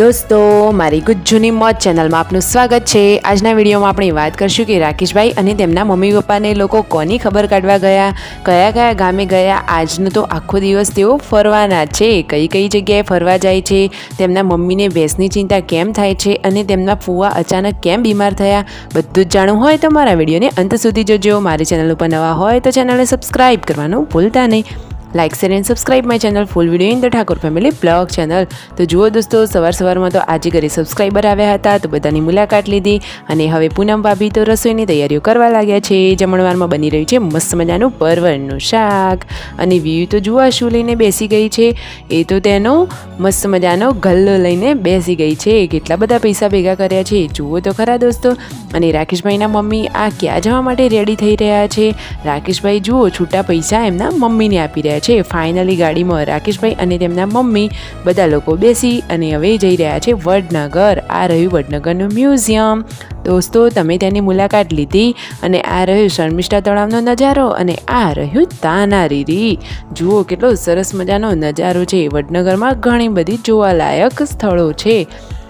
દોસ્તો મારી ગુજ્જુની મોજ ચેનલમાં આપનું સ્વાગત છે। આજના વિડીયોમાં આપણે વાત કરશું કે રાકેશભાઈ અને તેમના મમ્મી પપ્પાને લોકો કોની ખબર કાઢવા ગયા, કયા કયા ગામે ગયા। આજનો તો આખો દિવસ તેઓ ફરવાના છે। કઈ કઈ જગ્યાએ ફરવા જાય છે, તેમના મમ્મીને ભેંસની ચિંતા કેમ થાય છે અને તેમના ફુવા અચાનક કેમ બીમાર થયા, બધું જ જાણવું હોય તો મારા વિડીયોને અંત સુધી જોજો। મારી ચેનલ ઉપર નવા હોય તો ચેનલને સબસ્ક્રાઈબ કરવાનું ભૂલતા નહીં। Like share and subscribe my channel full video in the Thakor family blog channel. તો જુઓ દોસ્તો, સવારમાં તો આજે ઘરે સબસ્ક્રાઈબર આવ્યા હતા તો બધાની મુલાકાત લીધી અને હવે પૂનમ ભાભી તો રસોઈની તૈયારીઓ કરવા લાગ્યા છે। જમણવારમાં બની રહ્યું છે મસ્ત મજાનું પરવળનું શાક અને વ્યૂ તો જુઓ શું લઈને બેસી ગઈ છે, એ તો તેનો મસ્ત મજાનો ગલ્લો લઈને બેસી ગઈ છે। કેટલા બધા પૈસા ભેગા કર્યા છે જુઓ તો ખરા દોસ્તો। અને રાકેશભાઈના મમ્મી આ ક્યાં જવા માટે રેડી થઈ રહ્યા છે? રાકેશભાઈ જુઓ છૂટા પૈસા એમના મમ્મીને આપી રહ્યા છે। ફાઇનલી ગાડીમાં રાકેશભાઈ અને તેમના મમ્મી બધા લોકો બેસી અને હવે જઈ રહ્યા છે વડનગર। આ રહ્યું વડનગરનું મ્યુઝિયમ। દોસ્તો તમે તેની મુલાકાત લીધી અને આ રહ્યું શર્મિષ્ઠા તળાવનો નજારો અને આ રહ્યું તાનારીરી। જુઓ કેટલો સરસ મજાનો નજારો છે। વડનગરમાં ઘણી બધી જોવાલાયક સ્થળો છે।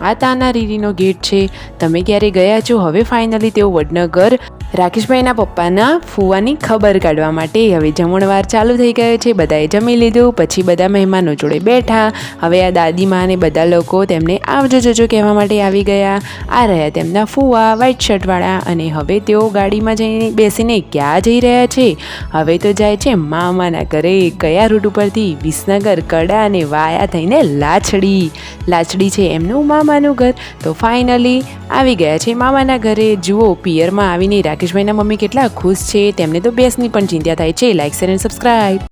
આ તાનારીરીનો ગેટ છે। તમે ક્યારે ગયા છો? હવે ફાઇનલી તેઓ વડનગર રાકેશભાઈના પપ્પાના ફુવાની ખબર કાઢવા માટે હવે જમણવાર ચાલુ થઈ ગયો છે। બધાએ જમી લીધું, પછી બધા મહેમાનો જોડે બેઠા। હવે આ દાદીમા અને બધા લોકો તેમને આવજો જજો કહેવા માટે આવી ગયા। આ રહ્યા તેમના ફુવા વ્હાઈટ શર્ટવાળા અને હવે તેઓ ગાડીમાં જઈને બેસીને ક્યાં જઈ રહ્યા છે? હવે તો જાય છે મામાના ઘરે। કયા રૂટ ઉપરથી? વિસનગર, કડા અને વાયા થઈને લાચડી છે એમનું મામાનું ઘર। તો ફાઇનલી આવી ગયા છે મામાના ઘરે। જુઓ પિયરમાં આવીને રાકેશભાઈના મમ્મી કેટલા ખુશ છે, તેમને તો ભેંસની પણ ચિંતા થાય છે। Like share and subscribe.